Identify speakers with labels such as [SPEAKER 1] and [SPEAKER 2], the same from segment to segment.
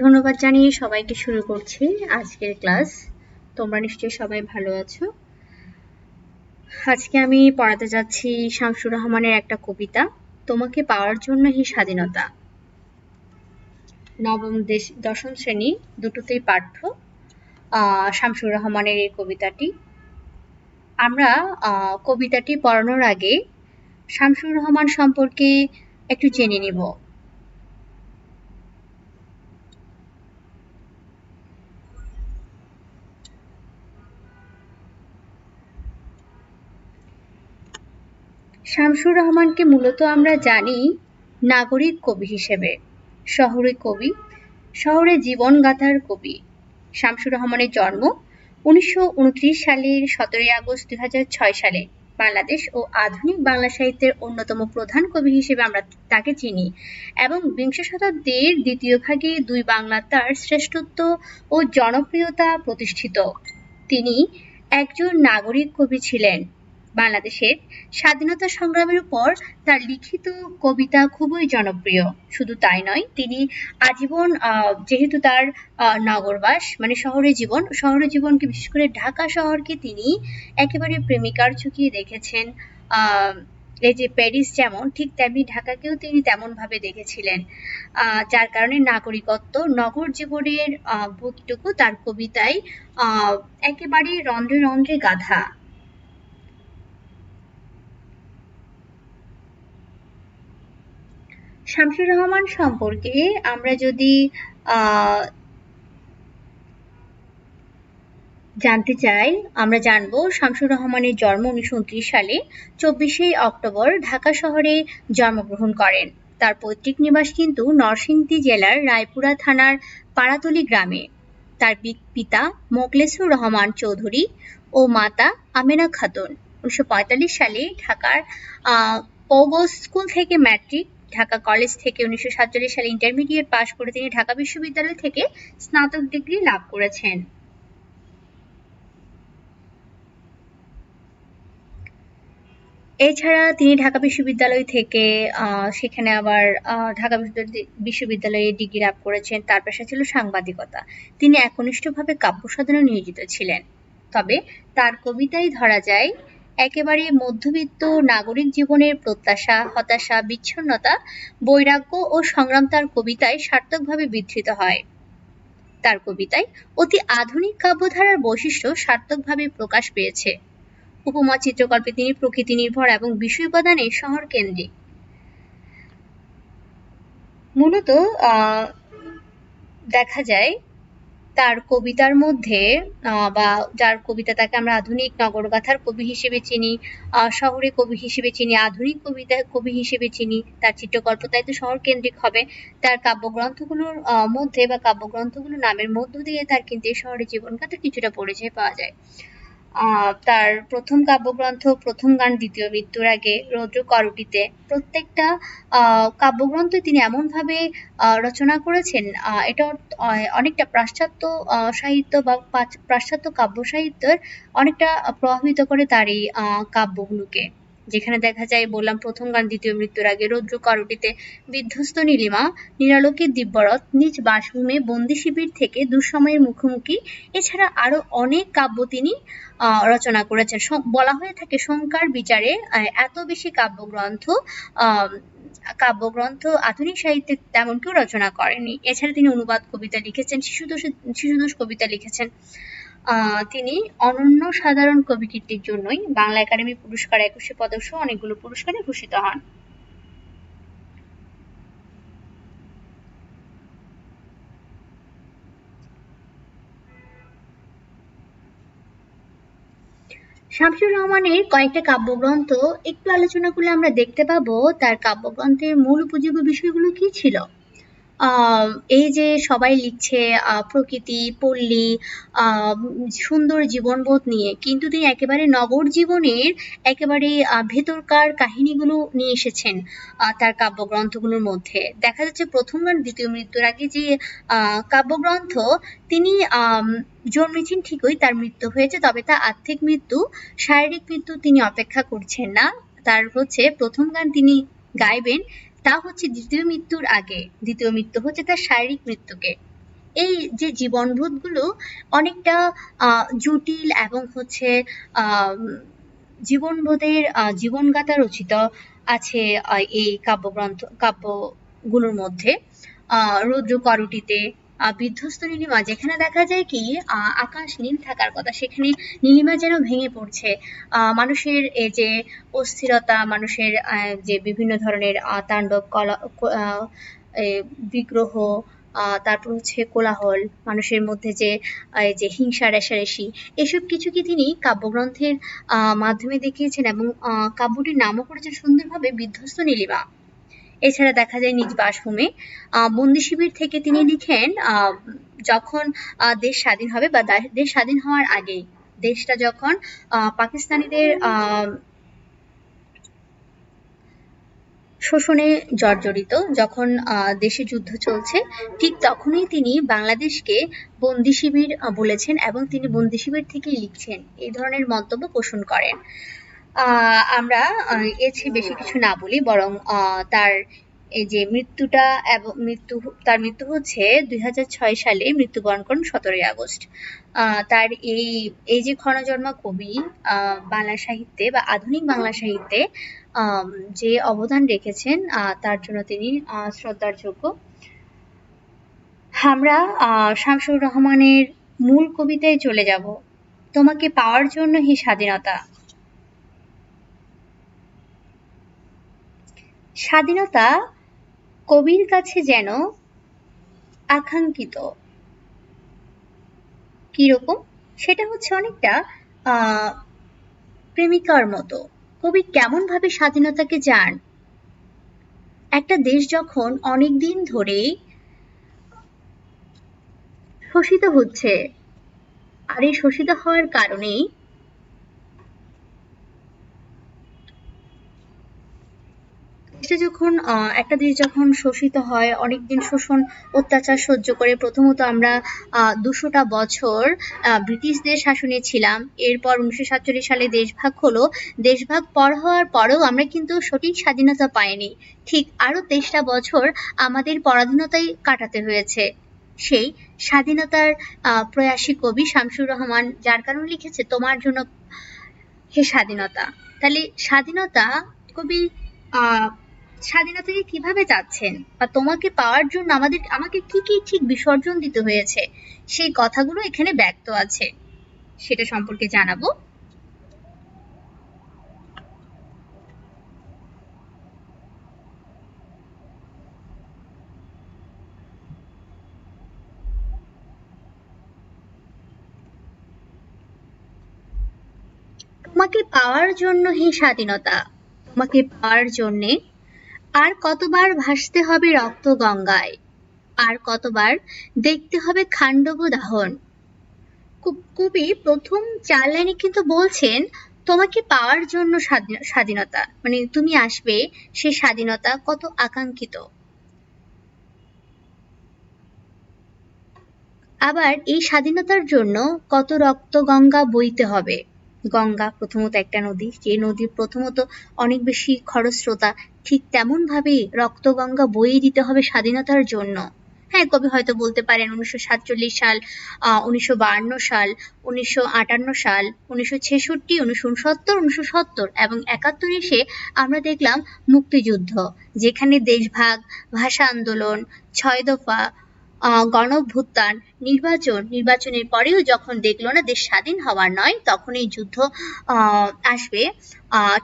[SPEAKER 1] ধন্যবাদ জানিয়ে সবাইকে শুরু করছি আজকের ক্লাস। তোমরা নিশ্চয়ই সবাই ভালো আছো। আজকে আমি পড়াতে যাচ্ছি শামসুর রহমানের একটা কবিতা, তোমাকে পাওয়ার জন্য হি স্বাধীনতা। নবম দশম শ্রেণী দুটোতেই পাঠ্য শামসুর রহমানের এই কবিতাটি। আমরা কবিতাটি পড়ানোর আগে শামসুর রহমান সম্পর্কে একটু জেনে নিব। শামসুর রহমানকে মূলত আমরা জানি নাগরিক কবি হিসেবে, শহরে জীবনগাথার কবি। শামসুর রহমানের জন্ম 1929 সালের 17 আগস্ট 2006 সালে। বাংলাদেশ ও আধুনিক বাংলা সাহিত্যের অন্যতম প্রধান কবি হিসেবে আমরা তাকে চিনি এবং বিংশ শতাব্দীর দ্বিতীয় ভাগে দুই বাংলা তার শ্রেষ্ঠত্ব ও জনপ্রিয়তা প্রতিষ্ঠিত। তিনি একজন নাগরিক কবি ছিলেন। বাংলাদেশের স্বাধীনতা সংগ্রামের উপর তার লিখিত কবিতা খুবই জনপ্রিয়। শুধু তাই নয়, তিনি আজীবন যেহেতু তার নগরবাস মানে শহরে জীবনকে বিশেষ করে ঢাকা শহরকে তিনি একেবারে প্রেমিকার চোখে দেখেছেন। এই যে প্যারিস যেমন, ঠিক তেমনি ঢাকাকেও তিনি তেমন ভাবে দেখেছিলেন, যার কারণে নাগরিকত্ব, নগর জীবনের বোধটুকু তার কবিতায় একেবারে রন্ধ্রে রন্ধ্রে গাঁথা। শামসুর রহমান সম্পর্কে আমরা যদি জানতে চাই, আমরা জানব শামসুর রহমানের জন্ম 1929 সালে 24শে অক্টোবর ঢাকা শহরে জন্মগ্রহণ করেন। তার পৈতৃক নিবাস কিন্তু নরসিংদী জেলার রায়পুরা থানার পাড়াতলী গ্রামে। তার পিতা মোখলেসুর রহমান চৌধুরী ও মাতা আমেনা খাতুন। 1945 সালে ঢাকার পৌগস স্কুল থেকে ম্যাট্রিক, ঢাকা কলেজ থেকে 1947 সালে ইন্টারমিডিয়েট পাশ করে তিনি ঢাকা বিশ্ববিদ্যালয় থেকে স্নাতক ডিগ্রি লাভ করেছেন। এছাড়া তিনি ঢাকা বিশ্ববিদ্যালয় থেকে সেখানে আবার ঢাকা বিশ্ববিদ্যালয়ে ডিগ্রি লাভ করেছেন। তার পেশা ছিল সাংবাদিকতা। তিনি একনিষ্ঠভাবে কাব্য সাধনায় নিয়োজিত ছিলেন। তবে তার কবিতায় ধরা যায় একেবারে মধ্যবিত্ত নাগরিক জীবনের প্রত্যাশা, হতাশা, বিচ্ছিন্নতা, বৈরাগ্য ও সংগ্রাম তার কবিতায় সার্থকভাবে বিধৃত হয়। তার কবিতায় অতি আধুনিক কাব্যধারার বৈশিষ্ট্য সার্থকভাবে প্রকাশ পেয়েছে। উপমা চিত্রকল্পে তিনি প্রকৃতি নির্ভর এবং বিষয় উপাদানে শহর কেন্দ্রিক। মূলত দেখা যায় তার কবিতার মধ্যে বা যার কবিতা তাকে আমরা আধুনিক নগরগাথার কবি হিসেবে চিনি, শহরে কবি হিসেবে চিনি, আধুনিক কবি হিসেবে চিনি। তার চিত্রকল্প তাই তো শহর কেন্দ্রিক হবে। তার কাব্যগ্রন্থগুলোর মধ্যে বা কাব্যগ্রন্থগুলোর নামের মধ্য দিয়ে তার কিন্তু এই শহরের জীবনগাথার কিছুটা পরিচয় পাওয়া যায়। তার প্রথম কাব্যগ্রন্থ প্রথম গান, দ্বিতীয় মৃত্যুর আগে, রৌদ্র করুটিতে, প্রত্যেকটা কাব্যগ্রন্থ তিনি এমনভাবে রচনা করেছেন, এটা অনেকটা পাশ্চাত্য সাহিত্য বা পাশ্চাত্য কাব্য সাহিত্যের অনেকটা প্রভাবিত করে তার এই কাব্যগুলোকে। যেখানে দেখা যায়, বললাম প্রথম গান, দ্বিতীয় মৃত্যুর আগে, রৌদ্র করুটিতে বিধ্বস্ত নীলিমা, নিরালোকের দিব্যরথ, নিজ বাসভূমে, বন্দি শিবির থেকে দুঃসময়ের মুখোমুখি। এছাড়া আরো অনেক কাব্য তিনি রচনা করেছেন। বলা হয়ে থাকে সংকার বিচারে এত বেশি কাব্যগ্রন্থ আধুনিক সাহিত্যে তেমন কেউ রচনা করেনি। এছাড়া তিনি অনুবাদ কবিতা লিখেছেন, শিশুদোষ কবিতা লিখেছেন। তিনি অনন্য সাধারণ কবি কীর্তির জন্যই বাংলা একাডেমি পুরস্কার, 21শে পদক সহ অনেকগুলো পুরস্কারে ভূষিত হন। শামসুর রহমানের কয়েকটা কাব্যগ্রন্থ একটু আলোচনা করলে আমরা দেখতে পাবো তার কাব্যগ্রন্থের মূল উপযোগী বিষয়গুলো কি ছিল। এই যে সবাই লিখছে প্রকৃতি, পল্লী, সুন্দর জীবনবোধ নিয়ে, কিন্তু তিনি একেবারে নগর জীবনের একেবারে ভেতরকার কাহিনীগুলো নিয়ে এসেছেন তার কাব্যগ্রন্থগুলোর মধ্যে। দেখা যাচ্ছে প্রথম গান, দ্বিতীয় মৃত্যুর আগে যে কাব্যগ্রন্থ, তিনি জন্মেছেন ঠিকই, তার মৃত্যু হয়েছে, তবে তার আর্থিক মৃত্যু, শারীরিক মৃত্যু তিনি অপেক্ষা করছেন না। তার হচ্ছে প্রথম গান তিনি গাইবেন, তা হচ্ছে দ্বিতীয় মৃত্যুর আগে। দ্বিতীয় মৃত্যু হচ্ছে তার শারীরিক মৃত্যুকে এই যে জীবনবোধগুলো অনেকটা জটিল এবং হচ্ছে জীবনবোধের জীবনগাথা রচিত আছে এই কাব্যগুলোর মধ্যে। রৌদ্র করুটিতে বিধ্বস্ত নীলিমা, যেখানে দেখা যায় কি আকাশ নীল থাকার কথা সেখানে নীলিমা যেন ভেঙে পড়ছে। মানুষের এই যে অস্থিরতা, মানুষের যে বিভিন্ন ধরনের তাণ্ডব কলা বিগ্রহ, তারপর হচ্ছে কোলাহল, মানুষের মধ্যে যে এই যে হিংসা রেষারেষি, এসব কিছুকে তিনি কাব্যগ্রন্থের মাধ্যমে দেখিয়েছেন এবং কাব্যটির নামও করেছেন সুন্দরভাবে বিধ্বস্ত নীলিমা। এছাড়া দেখা যায় নিজ বাসভূমে বন্দি শিবির থেকে তিনি লিখেন যখন দেশ স্বাধীন হবে বা দেশ স্বাধীন হওয়ার আগেই, দেশটা যখন পাকিস্তানিদের শোষণে জর্জরিত, যখন দেশে যুদ্ধ চলছে, ঠিক তখনই তিনি বাংলাদেশকে বন্দি শিবির বলেছেন এবং তিনি বন্দি শিবির থেকেই লিখছেন, এই ধরনের মন্তব্য পোষণ করেন। আমরা এর চেয়ে বেশি কিছু না বলি, বরং তার এই যে মৃত্যুটা এবং তার মৃত্যু হচ্ছে 2006 সালে মৃত্যুবরণ করেন 17ই আগস্ট। তার এই যে ক্ষণজন্মা কবি বাংলা সাহিত্যে বা আধুনিক বাংলা সাহিত্যে যে অবদান রেখেছেন তার জন্য তিনি শ্রদ্ধার যোগ্য। আমরা শামসুর রহমানের মূল কবিতায় চলে যাব। তোমাকে পাওয়ার জন্য হে স্বাধীনতা। স্বাধীনতা কবির কাছে যেন আকাঙ্ক্ষিত। কিরকম? সেটা হচ্ছে অনেকটা প্রেমিকার মতো। কবি কেমন ভাবে স্বাধীনতাকে চান? একটা দেশ যখন অনেকদিন ধরে শোষিত হচ্ছে, আর এই শোষিত হওয়ার কারণেই একটা দেশ যখন শোষিত হয়, অনেকদিন শোষণ অত্যাচার সহ্য করে, প্রথমত আমরা 200টা বছর ব্রিটিশদের শাসনে ছিলাম, এরপর 1947 সালে দেশভাগ হলো। দেশভাগ হওয়ার পরেও আমরা কিন্তু সঠিক স্বাধীনতা পাইনি, ঠিক আরো 23টা বছর আমাদের পরাধীনতায় কাটাতে হয়েছে। সেই স্বাধীনতার প্রয়াসী কবি শামসুর রহমান, যার কারণে লিখেছে তোমার জন্য হে স্বাধীনতা। তাহলে স্বাধীনতা কবি স্বাধীনতাকে কিভাবে চাচ্ছেন, বা তোমাকে পাওয়ার জন্য আমাকে কি কি ঠিক বিসর্জন দিতে হয়েছে, সেই কথাগুলো এখানে ব্যক্ত আছে, সেটা সম্পর্কে জানাবো। তোমাকে পাওয়ার জন্য হে স্বাধীনতা, তোমাকে পাওয়ার জন্যে আর কতবার ভাসতে হবে রক্ত গঙ্গায়, আর কতবার দেখতে হবে খান্ডব দাহন। কবি প্রথম 4 লাইনে কিন্তু বলছেন তোমাকে পাওয়ার জন্য স্বাধীনতা, মানে তুমি আসবে, সেই স্বাধীনতা কত আকাঙ্ক্ষিত। আবার এই স্বাধীনতার জন্য কত রক্ত গঙ্গা বইতে হবে। গঙ্গা প্রথমত একটা নদী, যে নদী প্রথমত অনেক বেশি খরস্রোতা, ঠিক তেমন ভাবে রক্ত গঙ্গা বইয়ে দিতে হবে স্বাধীনতার জন্য। হ্যাঁ, কবি হয়তো বলতে পারেন 1947 সাল, 1952 সাল, 1958 সাল, 1966, 1969, 1970 এবং 71 এসে আমরা দেখলাম মুক্তিযুদ্ধ, যেখানে দেশভাগ, ভাষা আন্দোলন, 6 দফা, গণঅভ্যুত্থান, নির্বাচনের পরেও যখন দেখলো না দেশ স্বাধীন হওয়ার নয়, তখন এই যুদ্ধ আসবে,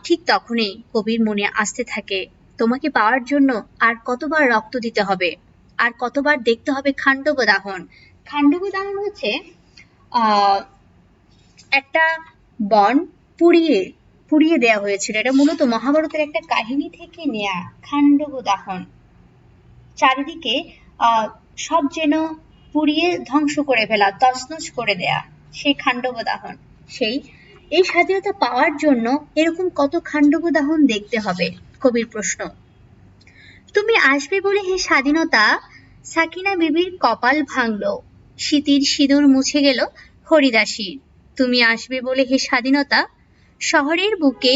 [SPEAKER 1] ঠিক তখনই কবির মনে আসতে থাকে তোমাকে পাওয়ার জন্য আর কতবার রক্ত দিতে হবে, আর কতবার দেখতে হবে খান্ডব দাহন। খান্ডব দাহন হচ্ছে একটা বন পুড়িয়ে দেওয়া হয়েছিল, এটা মূলত মহাভারতের একটা কাহিনী থেকে নেয়া। খান্ডব দাহন, চারিদিকে সব যেন পুড়িয়ে ধ্বংস করে ফেলা, তছনছ করে দেয়া, সেই খান্ডব দাহন। এই স্বাধীনতা পাওয়ার জন্য এরকম কত খান্ডব দাহন দেখতে হবে, কবির প্রশ্ন। তুমি আসবে বলে হে স্বাধীনতা, সাকিনা বিবির কপাল ভাঙলো, শীতির সিঁদুর মুছে গেল হরিদাসীর। তুমি আসবে বলে হে স্বাধীনতা, শহরের বুকে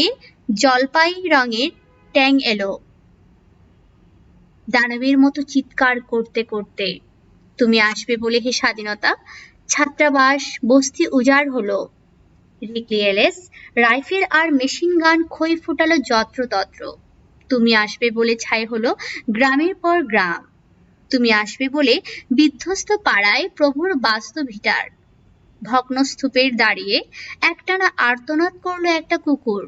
[SPEAKER 1] জলপাই রঙের ট্যাং এলো, দানবের মতো চিৎকার করতে করতে। তুমি আসবে বলে হে স্বাধীনতা, ছাত্রাবাস বস্তি উজাড় হলো, রিক্লিয়েলেস রাইফেল আর মেশিন গান খই ফুটালো যত্রতত্র। তুমি আসবে বলে ছাই হলো গ্রামের পর গ্রাম, তুমি আসবে বলে বিধ্বস্ত পাড়ায় প্রভুর বাস্তু ভিটার, ভগ্ন স্তূপের দাঁড়িয়ে একটানা আর্তনাদ করলো একটা কুকুর।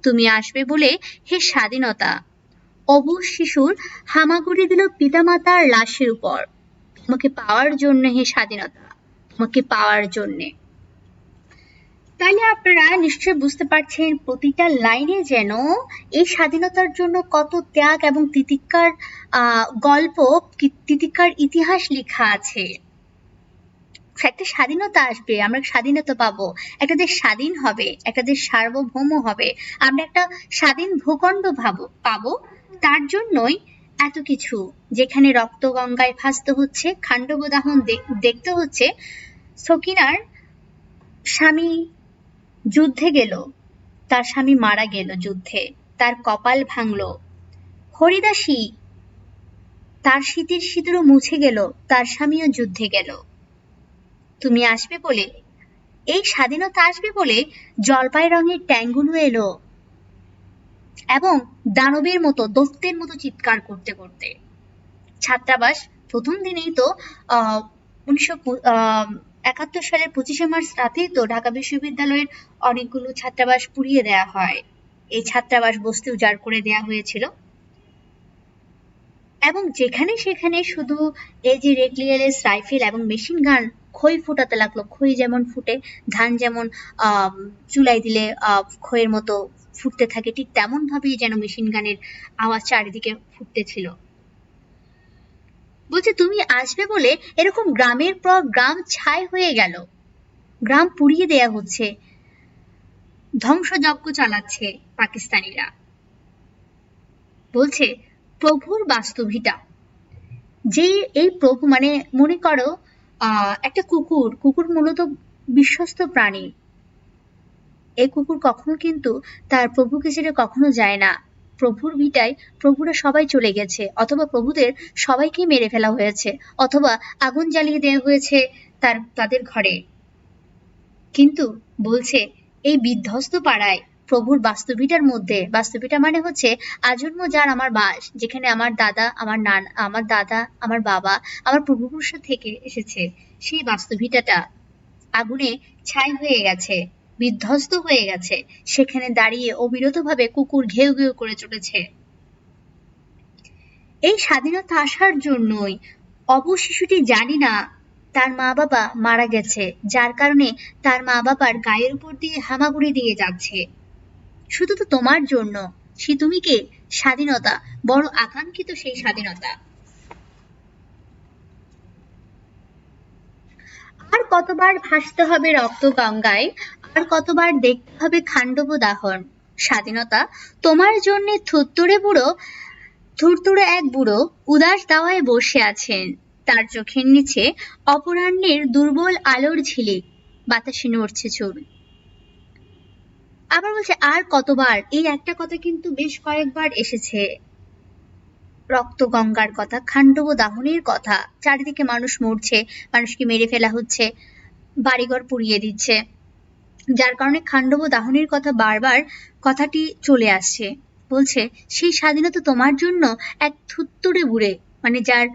[SPEAKER 1] তুমি আসবে বলে হে স্বাধীনতা, অবুঝ শিশুর হামাগুড়ি দিল পিতামাতার লাশের উপর, তোমাকে পাওয়ার জন্য হে স্বাধীনতা, তোমাকে পাওয়ার জন্যে। তাহলে আপনারা নিশ্চয়ই বুঝতে পারছেন প্রতিটা লাইনে যেন এই স্বাধীনতার জন্য কত ত্যাগ এবং তিতিক্ষার গল্প, তিতিক্ষার ইতিহাস লেখা আছে। একটা স্বাধীনতা আসবে, আমরা স্বাধীনতা পাবো, একটা দেশ স্বাধীন হবে, একটা দেশ সার্বভৌম হবে, আমরা একটা স্বাধীন ভূখণ্ড পাবো, তার জন্যই এত কিছু। যেখানে রক্ত গঙ্গায় ভাসতে হচ্ছে, খান্ডব দাহন দেখতে হচ্ছে, সকিনার স্বামী যুদ্ধে গেল, তার স্বামী মারা গেল যুদ্ধে, তার কপাল ভাঙলো, হরিদাসী তার শীতের সিঁদুরও মুছে গেল, তার স্বামীও যুদ্ধে গেল। তুমি আসবে বলে, এই স্বাধীনতা আসবে বলে জলপাই রঙের ট্যাঙ্গুলো এলো এবং দানবের মতো দৈত্যের মতো চিৎকার করতে করতে। ছাত্রাবাস প্রথম দিনেই তো 1971 সালের 25শে মার্চ রাতেই তো ঢাকা বিশ্ববিদ্যালয়ের অনেকগুলো ছাত্রাবাস পুড়িয়ে দেওয়া হয়। এই ছাত্রাবাস বস্তি উজাড় করে দেওয়া হয়েছিল এবং যেখানে সেখানে শুধু এই যে রেক্লিয়ারেস রাইফেল এবং মেশিন গান খই ফোটাতে লাগলো। খই যেমন ফুটে, ধান যেমন চুলাই দিলে খইয়ের মতো ফুটতে থাকে, ঠিক তেমন ভাবেই যেন মেশিন গানের আওয়াজ চারিদিকে ফুটতেছিল। বলছে তুমি আসবে বলে এরকম গ্রামের পর গ্রাম ছাই হয়ে গেল, গ্রাম পুড়িয়ে দেয়া হচ্ছে, ধ্বংসযজ্ঞ চালাচ্ছে পাকিস্তানিরা। বলছে প্রভুর বাস্তবিতা, যে এই প্রভু মানে মনে করো একটা কুকুর মূলত বিশ্বস্ত প্রাণী। এই কুকুর কখনো কিন্তু তার প্রভুকে ছেড়ে কখনো যায় না। প্রভুর ভিটায় প্রভুরা সবাই চলে গেছে, অথবা প্রভুদের সবাইকে মেরে ফেলা হয়েছে, অথবা আগুন জ্বালিয়ে দেওয়া হয়েছে তাদের ঘরে। কিন্তু বলছে এই বিধ্বস্ত পাড়ায় প্রভুর বাস্তবিটার মধ্যে, বাস্তবিটা মানে হচ্ছে আজন্ম যার আমার বাস, যেখানে আমার দাদা, আমার বাবা, আমার পূর্বপুরুষ থেকে এসেছে, সেই বাস্তবিটাটা আগুনে ছাই হয়ে গেছে, বিধ্বস্ত হয়ে গেছে। সেখানে দাঁড়িয়ে অবিরতভাবে কুকুর ঘেউ ঘেউ করে চলেছে। এই স্বাধীনতা আসার জন্যই অবুঝ শিশুটি জানি না তার মা বাবা মারা গেছে, যার কারণে তার মা বাবার গায়ের উপর দিয়ে হামাগুড়ি দিয়ে যাচ্ছে, শুধু তো তোমার জন্য। সে তুমি কে? স্বাধীনতা, বড় আকাঙ্ক্ষিত সেই স্বাধীনতা। আর কতবার ভাসতে হবে রক্ত গঙ্গায়, আর কতবার দেখতে হবে খান্ডব দাহন। স্বাধীনতা তোমার জন্য থুরথুরে এক বুড়ো উদাস দাওয়ায় বসে আছেন, তার চোখের নিচে অপরাহ্নের দুর্বল আলোর ঝিলিক, বাতাসে নড়ছে চুল। আবার বলছে আর কতবার, এই একটা কথা কিন্তু বেশ কয়েকবার এসেছে, রক্ত গঙ্গার কথা, খান্ডব দাহনের কথা, চারিদিকে মানুষ মরছে, মানুষকে মেরে ফেলা হচ্ছে, বাড়িঘর পুড়িয়ে দিচ্ছে, যার কারণে খান্ডব দাহনের কথা বারবার কথাটি চলে আসছে। বলছে সেই স্বাধীনতা তোমার জন্য এক থুত্তুরে বুড়ে, মানে যার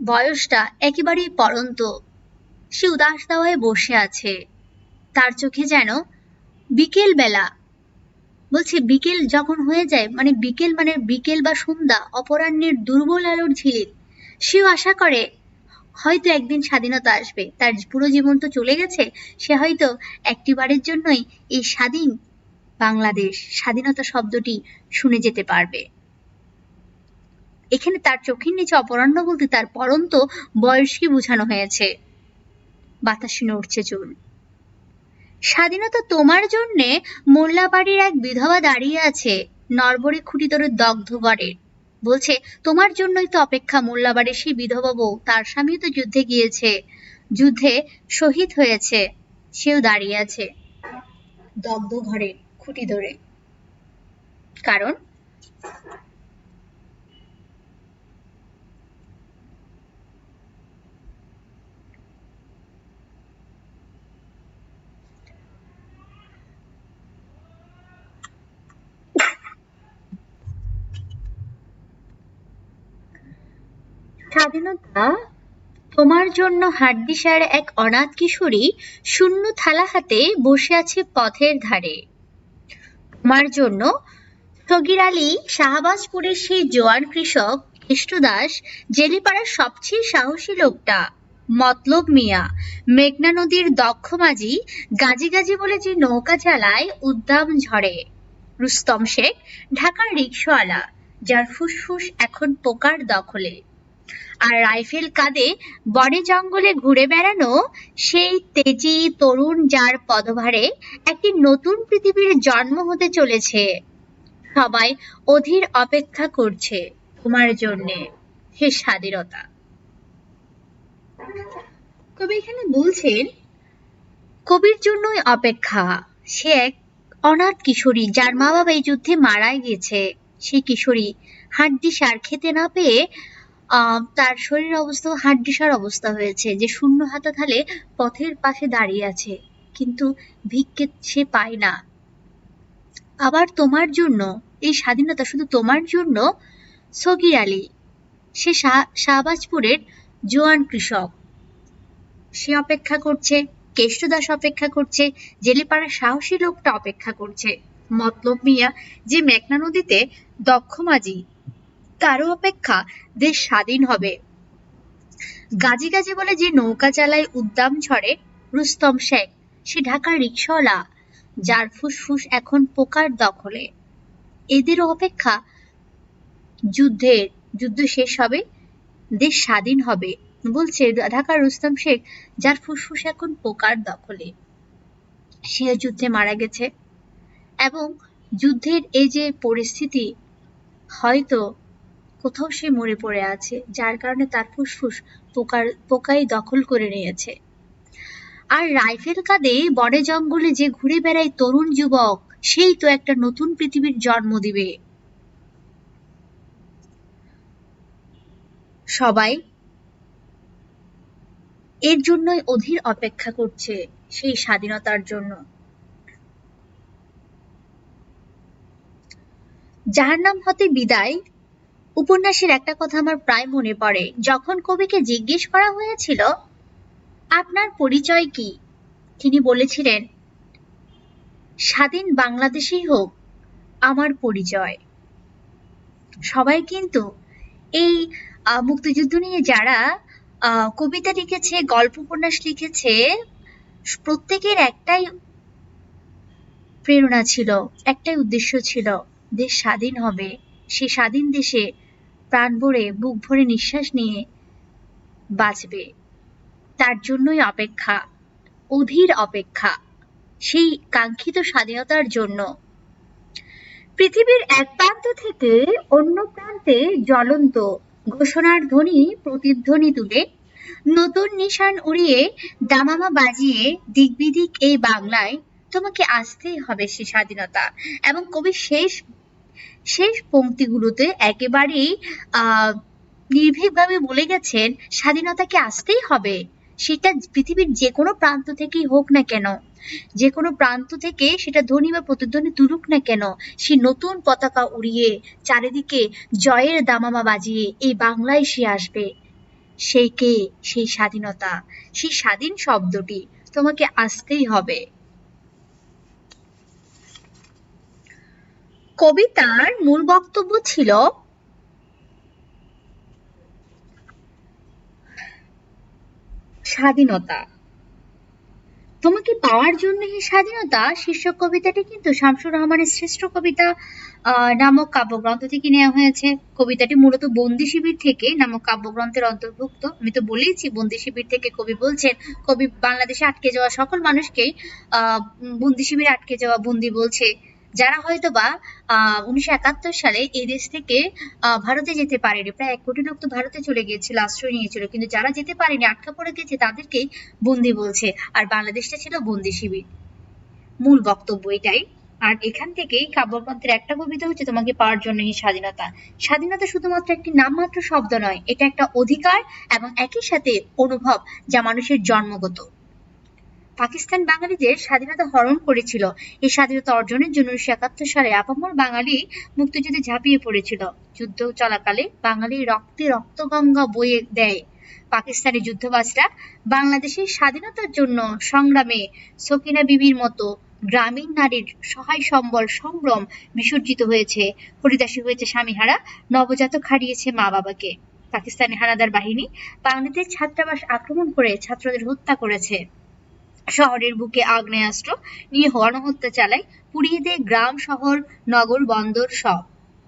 [SPEAKER 1] বয়সটা একেবারেই পড়ন্ত, সে উদাস দাওয়ায় বসে আছে, তার চোখে যেন বিকেল বেলা, বলছে বিকেল যখন হয়ে যায়, মানে বিকেল বা সন্ধ্যা, অপরাহ্নের দুর্বল আলোর ঝিলিক, সেও আশা করে হয়তো একদিন স্বাধীনতা আসবে। তার পুরো জীবন তো চলে গেছে, সে হয়তো একটিবারের জন্যই এই স্বাধীন বাংলাদেশ, স্বাধীনতা শব্দটি শুনে যেতে পারবে। এখানে তার চোখের নিচে অপরাহ্ন বলতে তার পরন্ত বয়সকে বোঝানো হয়েছে। বাতাসে নড়ছে চুল। স্বাধীনতা তোমার জন্যে মোল্লাবাড়ির এক বিধবা দাঁড়িয়ে আছে নরবরে খুঁটি ধরে দগ্ধ ঘরে। বলছে তোমার জন্যই তো অপেক্ষা মোল্লাবাড়ির সেই বিধবা বউ, তার স্বামী তো যুদ্ধে গিয়েছে, যুদ্ধে শহীদ হয়েছে, সেও দাঁড়িয়ে আছে দগ্ধ ঘরে খুঁটি ধরে। কারণ স্বাধীনতা তোমার জন্য হাড্ডিসার এক অনাথ কিশোরী শূন্য থালা হাতে বসে আছে পথের ধারে। তোমার জন্য সগির আলী শাহবাজপুরের সেই জোয়ান কৃষক কেষ্টদাস জেলিপাড়ার সবচেয়ে সাহসী লোকটা মতলব মিয়া মেঘনা নদীর দক্ষ মাঝি গাজী গাজী বলে যে নৌকা চালায় উদ্দাম ঝড়ে রুস্তম শেখ ঢাকার রিকশাওয়ালা যার ফুসফুস এখন পোকার দখলে আর রাইফেল কাঁধে বনে জঙ্গলে ঘুরে বেড়ানো সেই তেজি তরুণ যার পদভারে একটি নতুন পৃথিবীর জন্ম হতে চলেছে। সবাই অধীর অপেক্ষা করছে তোমার জন্যে, হে স্বাধীনতা। কবি এখানে বলছেন কবির জন্যই অপেক্ষা। সে এক অনাথ কিশোরী যার মা বাবা এই যুদ্ধে মারাই গেছে। সেই কিশোরী হাড্ডিসার খেতে না পেয়ে তার শরীর অবস্থা হাড্ডিসার অবস্থা হয়েছে, যে শূন্য হাতে থালে পথের পাশে দাঁড়িয়ে আছে, কিন্তু ভিক্ষে সে পায় না। আবার তোমার জন্য এই স্বাধীনতা শুধু তোমার জন্য সগির আলী, সে শাহবাজপুরের জোয়ান কৃষক, সে অপেক্ষা করছে, কেষ্টদাস অপেক্ষা করছে, জেলেপাড়ার সাহসী লোকটা অপেক্ষা করছে, মতলব মিয়া যে মেঘনা নদীতে দক্ষ মাঝি, তারও অপেক্ষা দেশ স্বাধীন হবে। গাজী গাজী বলে যে নৌকা চালায় উদ্দাম ঝড়ে রুস্তম শেখ, সে ঢাকার রিকশাওয়ালা যার ফুসফুস এখন পোকার দখলে। এদেরও অপেক্ষা যুদ্ধ শেষ হবে, দেশ স্বাধীন হবে। বলছে ঢাকার রুস্তম শেখ যার ফুসফুস এখন পোকার দখলে, সে যুদ্ধে মারা গেছে এবং যুদ্ধের এই যে পরিস্থিতি, হয়তো কোথাও সে মরে পড়ে আছে, যার কারণে তার ফুসফুস পোকাই দখল করে নিয়েছে। আর রাইফেল কাঁধে বনে জঙ্গলে যে ঘুরে বেড়ায় তরুণ যুবক, সেই তো একটা নতুন পৃথিবীর জন্ম দিবে। সবাই এর জন্যই অধীর অপেক্ষা করছে, সেই স্বাধীনতার জন্য। জাহান্নাম হতে বিদায় উপন্যাসের একটা কথা আমার প্রায় মনে পড়ে। যখন কবিকে জিজ্ঞেস করা হয়েছিল আপনার পরিচয় কি, তিনি বলেছিলেন স্বাধীন বাংলাদেশেই হোক আমার পরিচয়। সবাই কিন্তু এই মুক্তিযুদ্ধ নিয়ে যারা কবিতা লিখেছে, গল্প উপন্যাস লিখেছে, প্রত্যেকের একটাই প্রেরণা ছিল, একটাই উদ্দেশ্য ছিল, দেশ স্বাধীন হবে, সে স্বাধীন দেশে প্রাণ ভরে বুক ভরে নিঃশ্বাস নিয়ে বাঁচবে। তার জন্যই অপেক্ষা, অধীর অপেক্ষা, সেই কাঙ্ক্ষিত স্বাধীনতার জন্য। পৃথিবীর এক প্রান্ত থেকে অন্য প্রান্তে জ্বলন্ত ঘোষণার ধ্বনি প্রতিধ্বনি তুলে নতুন নিশান উড়িয়ে দামামা বাজিয়ে দিকবিদিক এই বাংলায় তোমাকে আসতেই হবে সে স্বাধীনতা। এবং কবি শেষ পংক্তিগুলোতে একেবারেই নির্ভীকভাবে বলে গেছেন স্বাধীনতাকে আসতেই হবে, সেটা পৃথিবীর যে কোনো প্রান্ত থেকেই হোক না কেন, যে কোনো প্রান্ত থেকে সেটা ধ্বনি বা প্রতিধ্বনি তুলুক না কেন, সে নতুন পতাকা উড়িয়ে চারিদিকে জয়ের দামামা বাজিয়ে এই বাংলায় সে আসবে। সেই কে? সেই স্বাধীনতা, সেই স্বাধীন শব্দটি তোমাকে আসতেই হবে। কবিতার মূল বক্তব্য ছিল স্বাধীনতা তোমাকে পাওয়ার জন্য এই স্বাধীনতা শীর্ষক কবিতাটি কিন্তু শামসুর রহমানের শ্রেষ্ঠ কবিতা নামক কাব্যগ্রন্থ থেকে নেওয়া হয়েছে। কবিতাটি মূলত বন্দি শিবির থেকে নামক কাব্যগ্রন্থের অন্তর্ভুক্ত। আমি তো বলেইছি বন্দি শিবির থেকে কবি বলছেন, কবি বাংলাদেশে আটকে যাওয়া সকল মানুষকেই বন্দি শিবিরে আটকে যাওয়া বন্দি বলছে, যারা হয়তো বা 1971 সালে এই দেশ থেকে ভারতে যেতে পারেনি। প্রায় 1 কোটি লোক তো ভারতে চলে গিয়েছিল, আশ্রয় নিয়েছিল, কিন্তু যারা যেতে পারেনি, আটকা পড়ে গেছে, তাদেরকেই বন্দি বলছে। আর বাংলাদেশটা ছিল বন্দি শিবির। মূল বক্তব্য এটাই। আর এখান থেকেই কাব্যগ্রন্থের একটা কবিতা হচ্ছে তোমাকে পাওয়ার জন্য এই স্বাধীনতা। স্বাধীনতা শুধুমাত্র একটি নামমাত্র শব্দ নয়, এটা একটা অধিকার এবং একই সাথে অনুভব যা মানুষের জন্মগত। পাকিস্তান বাঙালিদের স্বাধীনতা হরণ করেছিল। এই স্বাধীনতা অর্জনের জন্য 1971 সালে আপামর বাঙালি মুক্তিযুদ্ধে ঝাঁপিয়ে পড়েছিল। যুদ্ধ চলাকালে বাঙালির রক্তে রক্তগঙ্গা বয়ে দেয় পাকিস্তানি যুদ্ধবাজরা। বাংলাদেশের স্বাধীনতার জন্য সংগ্রামে সকিনা বিবির মতো গ্রামীণ নারীর সহায় সম্বল সম্ভ্রম বিসর্জিত হয়েছে। হরিদাসী হয়েছে স্বামীহারা, নবজাতক হারিয়েছে মা বাবাকে। পাকিস্তানি হানাদার বাহিনী বাংলাদেশের ছাত্রাবাস আক্রমণ করে ছাত্রদের হত্যা করেছে। শহরের বুকে আগ্নেয়াস্ত্র নিয়ে গণহত্যা চালায়, পুড়িয়ে দেয় গ্রাম, শহর, নগর, বন্দর সব।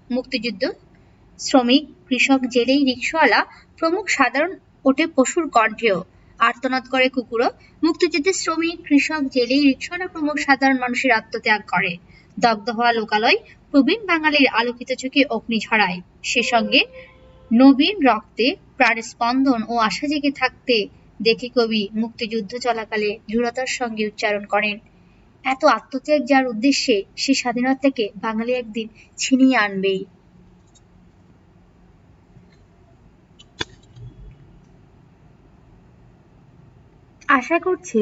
[SPEAKER 1] মুক্তিযুদ্ধ শ্রমিক, কৃষক, জেলে, রিকশাওয়ালা প্রমুখ সাধারণ ওঠে পশুর কণ্ঠেও, আর্তনাদ করে কুকুরও। মুক্তিযুদ্ধে শ্রমিক, কৃষক, জেলে, রিকশাওয়ালা প্রমুখ সাধারণ মানুষের আত্মত্যাগ করে। দগ্ধ হওয়া লোকালয় প্রবীণ বাঙালির আলোকিত চোখে অগ্নি ঝরায়। সে সঙ্গে নবীন রক্তে প্রাণের স্পন্দন ও আশা জেগে থাকতে দেখে কবি মুক্তিযুদ্ধ চলাকালে দৃঢ়তার সঙ্গে উচ্চারণ করেন, এত আত্মত্যাগ যার উদ্দেশ্যে সে স্বাধীনতাকে বাঙালি একদিন ছিনিয়ে আনবেই। আশা করছি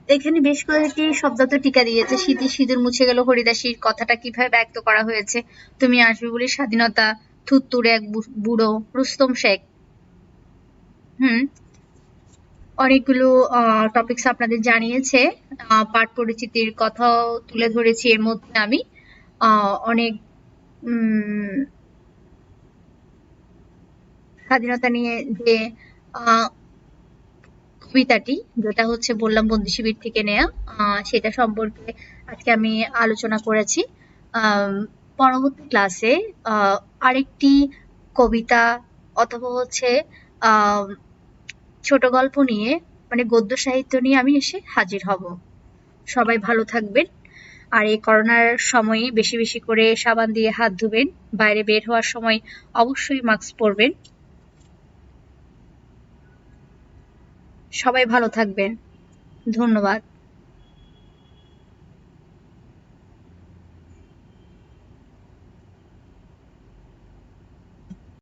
[SPEAKER 1] এখানে বেশ কয়েকটি শব্দ তো টিকা দিয়েছে। স্মৃতি সিঁদুর মুছে গেল হরিদাসীর কথাটা কিভাবে ব্যক্ত করা হয়েছে। তুমি আসবে বলে স্বাধীনতা, থুত্তুরে এক বুড়ো, রুস্তম শেখ। অনেকগুলো টপিকস আপনাদের জানিয়েছে। পাঠ পরিচিতির কথাও তুলে ধরেছি এর মধ্যে আমি। অনেক স্বাধীনতা নিয়ে যে কবিতাটি, যেটা হচ্ছে বললাম বন্দি শিবির থেকে নেয়া, সেটা সম্পর্কে আজকে আমি আলোচনা করেছি। পরবর্তী ক্লাসে আরেকটি কবিতা অথবা হচ্ছে ছোট গল্প নিয়ে, মানে গদ্য সাহিত্য নিয়ে আমি এসে হাজির হব। সবাই ভালো থাকবেন। আর এই করোনার সময়ে বেশি বেশি করে সাবান দিয়ে হাত ধুবেন। বাইরে বের হওয়ার সময় অবশ্যই মাস্ক পরবেন। সবাই ভালো থাকবেন। ধন্যবাদ।